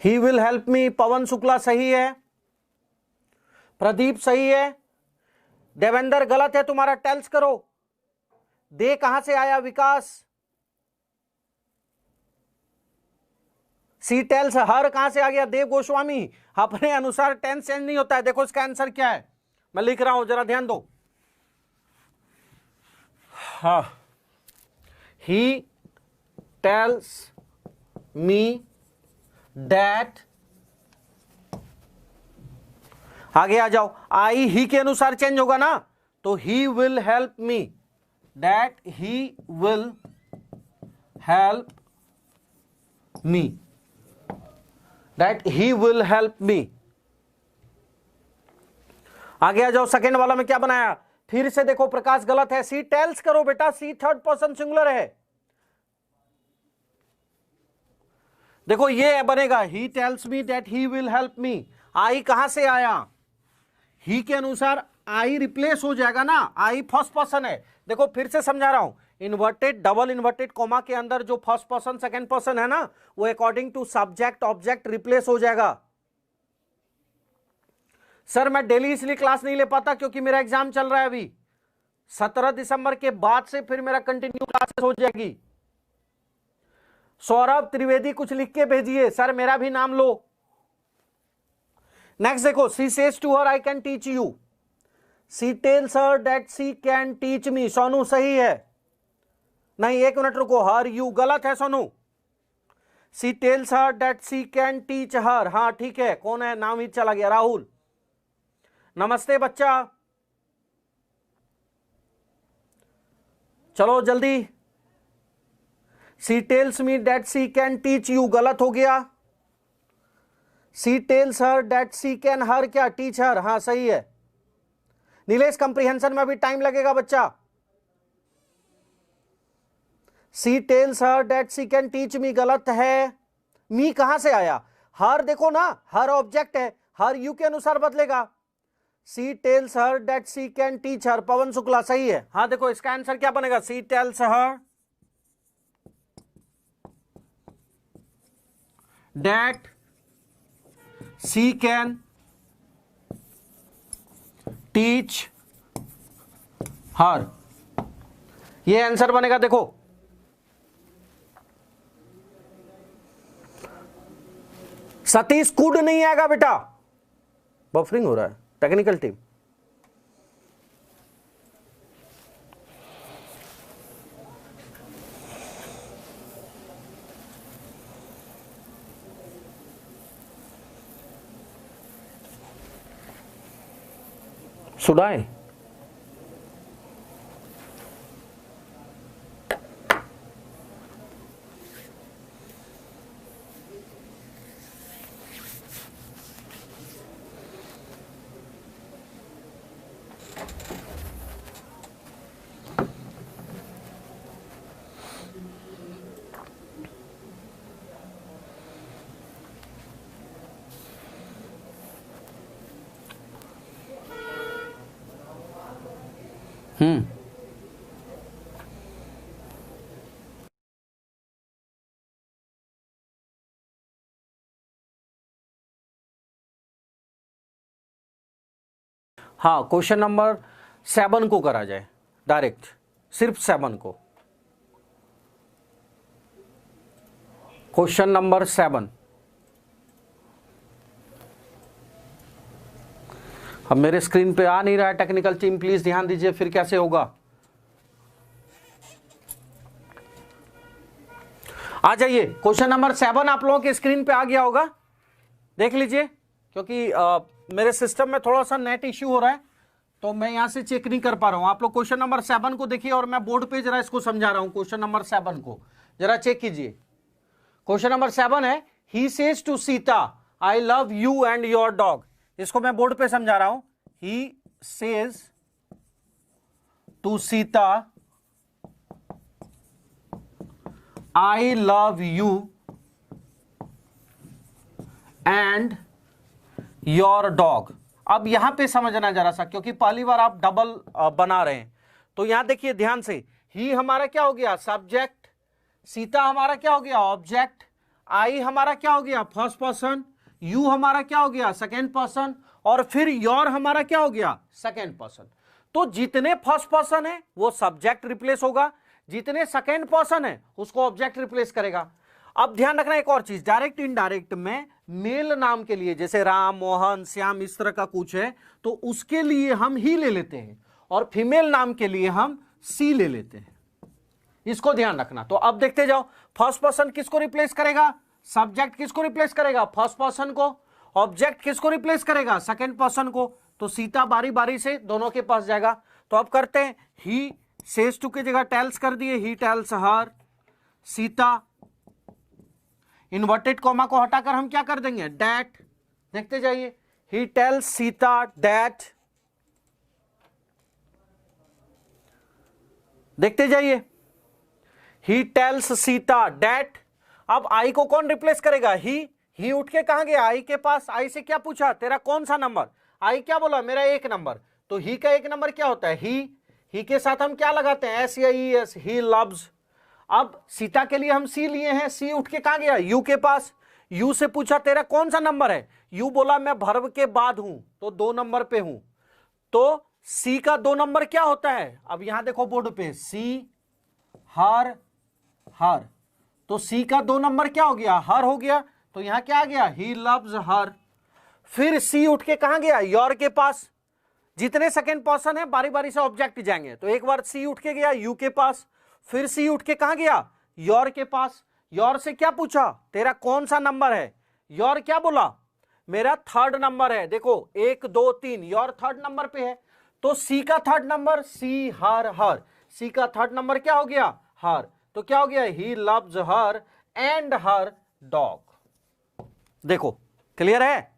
ही विल हेल्प मी, पवन शुक्ला सही है, प्रदीप सही है, देवेंद्र गलत है तुम्हारा, टेल्स करो। दे कहां से आया विकास? सी टेल्स, हर कहां से आ गया? देव गोस्वामी, अपने अनुसार टेंस चेंज नहीं होता है। देखो इसका आंसर क्या है, मैं लिख रहा हूं, जरा ध्यान दो। हाँ, ही टेल्स मी दैट, आगे आ जाओ, आई ही के अनुसार चेंज होगा ना, तो ही will help me, that he will help me, that he will help मी। आगे आ जाओ, सेकेंड वाला में क्या बनाया? फिर से देखो प्रकाश गलत है, सी टेल्स करो बेटा, सी थर्ड पर्सन सिंगुलर है। देखो ये बनेगा, he tells me that he will help me. I कहां से आया? ही के अनुसार आई रिप्लेस हो जाएगा ना, आई फर्स्ट पर्सन है। देखो फिर से समझा रहा हूं, इन्वर्टेड डबल इन्वर्टेड कोमा के अंदर जो फर्स्ट पर्सन सेकंड पर्सन है ना, वो according to subject object replace हो जाएगा। सर मैं डेली इसलिए क्लास नहीं ले पाता क्योंकि मेरा एग्जाम चल रहा है अभी, 17 दिसंबर के बाद से फिर मेरा कंटिन्यू क्लासेस हो जाएगी। सौरभ त्रिवेदी कुछ लिख के भेजिए, सर मेरा भी नाम लो। नेक्स्ट देखो, she says to her I can teach you, she tells her that she can teach me. Sonu सही है, नहीं एक मिनट रुको, हर यू गलत है Sonu. She tells her that she can teach her, हाँ ठीक है, कौन है, नाम ही चला गया, राहुल। नमस्ते बच्चा, चलो जल्दी। She tells me that she can teach you गलत हो गया। She tells her that she can her क्या टीच हर, हाँ सही है। नीलेश कंप्रीहेंशन में भी टाइम लगेगा बच्चा। She tells her that she can teach me गलत है। मी कहां से आया? हर देखो ना, हर ऑब्जेक्ट है, हर यू के अनुसार बदलेगा। She tells her that she can teach her, Pawan Shukla सही है। हाँ देखो इसका आंसर क्या बनेगा, she tells her that she can teach her, ये आंसर बनेगा। देखो सतीश कुड नहीं आएगा बेटा, बफरिंग हो रहा है, टेक्निकल टीम। सुडाए हाँ, क्वेश्चन नंबर 7 को करा जाए डायरेक्ट, सिर्फ 7 को। क्वेश्चन नंबर 7, अब मेरे स्क्रीन पे आ नहीं रहा है, टेक्निकल टीम प्लीज ध्यान दीजिए, फिर कैसे होगा। आ जाइए, क्वेश्चन नंबर 7 आप लोगों के स्क्रीन पे आ गया होगा, देख लीजिए, क्योंकि मेरे सिस्टम में थोड़ा सा नेट इश्यू हो रहा है तो मैं यहां से चेक नहीं कर पा रहा हूं। आप लोग क्वेश्चन नंबर 7 को देखिए और मैं बोर्ड पे जरा इसको समझा रहा हूं। क्वेश्चन नंबर 7 को जरा चेक कीजिए। क्वेश्चन नंबर 7 है, he says to Sita I love you and your dog. इसको मैं बोर्ड पे समझा रहा हूं। He says to Sita I love you and your dog. अब यहां पे समझना जरा सा, क्योंकि पहली बार आप डबल बना रहे हैं, तो यहां देखिए ध्यान से, ही हमारा क्या हो गया सब्जेक्ट, सीता हमारा क्या हो गया ऑब्जेक्ट, आई हमारा क्या हो गया फर्स्ट पर्सन, यू हमारा क्या हो गया सेकेंड पर्सन, और फिर योर हमारा क्या हो गया सेकेंड पर्सन। तो जितने फर्स्ट पर्सन है वो सब्जेक्ट रिप्लेस होगा, जितने सेकेंड पर्सन है उसको ऑब्जेक्ट रिप्लेस करेगा। अब ध्यान रखना एक और चीज, डायरेक्ट इनडायरेक्ट में मेल नाम के लिए जैसे राम, मोहन, श्याम इस तरह का कुछ है तो उसके लिए हम ही ले लेते हैं, और फीमेल नाम के लिए हम सी ले लेते हैं, इसको ध्यान रखना। तो अब देखते जाओ, फर्स्ट पर्सन किसको रिप्लेस करेगा, सब्जेक्ट किसको रिप्लेस करेगा फर्स्ट पर्सन को, ऑब्जेक्ट किसको रिप्लेस करेगा सेकेंड पर्सन को। तो सीता बारी बारी से दोनों के पास जाएगा। तो अब करते हैं, ही सेज टू की जगह टेल्स कर दिए, he tells her, Sita, inverted comma को हटाकर हम क्या कर देंगे डैट, देखते जाइए, ही टेल्स सीता डैट, देखते जाइए, ही टेल्स सीता डैट। अब आई को कौन रिप्लेस करेगा, ही उठ के कहां गया आई के पास, आई से क्या पूछा तेरा कौन सा नंबर, आई क्या बोला मेरा एक नंबर, तो ही का एक नंबर क्या होता है ही के साथ हम क्या लगाते हैं एस या ई एस, ही लव्स। अब सीता के लिए हम सी लिए हैं, सी उठ के कहां गया यू के पास, यू से पूछा तेरा कौन सा नंबर है, यू बोला मैं वर्ब के बाद हूं तो 2 नंबर पे हूं, तो सी का 2 नंबर क्या होता है, अब यहां देखो बोर्ड पे सी हर हर, तो सी का 2 नंबर क्या हो गया हर हो गया, तो यहां क्या आ गया ही लव्स हर। फिर सी उठ के कहां गया योर के पास, जितने सेकेंड पर्सन है बारी बारी से ऑब्जेक्ट जाएंगे, तो एक बार सी उठ के गया यू के पास, फिर सी उठ के कहां गया योर के पास, योर से क्या पूछा तेरा कौन सा नंबर है, योर क्या बोला मेरा 3rd नंबर है, देखो 1 2 3 योर 3rd नंबर पे है, तो सी का 3rd नंबर सी हर हर, सी का 3rd नंबर क्या हो गया हर, तो क्या हो गया ही loves her and her dog. देखो क्लियर है,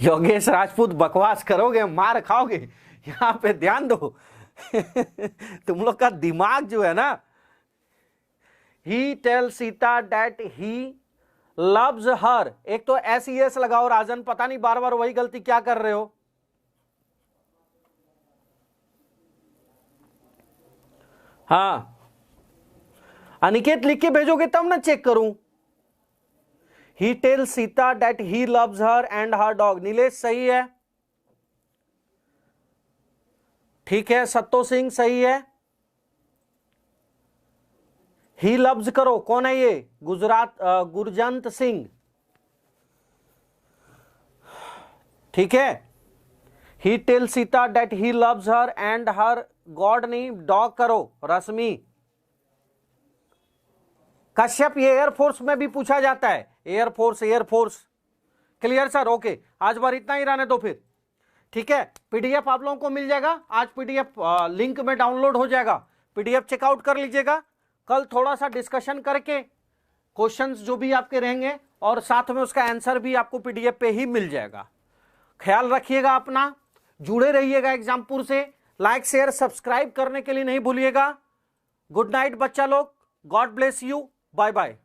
योगेश राजपूत बकवास करोगे मार खाओगे, यहां पे ध्यान दो तुम लोग का दिमाग जो है ना, he tell Sita that he loves her, एक तो एस ई एस लगाओ राजन, पता नहीं बार बार वही गलती क्या कर रहे हो। हाँ अनिकेत लिख के भेजोगे तब ना चेक करूं। He tell Sita that he loves her and her dog, Nilesh सही है, ठीक है, सत्तो सिंह सही है, ही लव्स करो, कौन है ये गुजरात गुरजंत सिंह, ठीक है, he tell Sita that he loves her and her god नहीं डॉग करो रश्मि, कश्यप ये एयरफोर्स में भी पूछा जाता है, एयरफोर्स, क्लियर सर, ओके, आज बार इतना ही रहने दो फिर, ठीक है। पीडीएफ आप लोगों को मिल जाएगा, आज पीडीएफ लिंक में डाउनलोड हो जाएगा, पीडीएफ चेकआउट कर लीजिएगा, कल थोड़ा सा डिस्कशन करके क्वेश्चंस जो भी आपके रहेंगे और साथ में उसका आंसर भी आपको पीडीएफ पे ही मिल जाएगा। ख्याल रखिएगा अपना, जुड़े रहिएगा एग्जामपुर से, लाइक शेयर सब्सक्राइब करने के लिए नहीं भूलिएगा। गुड नाइट बच्चा लोग, God bless you, bye bye.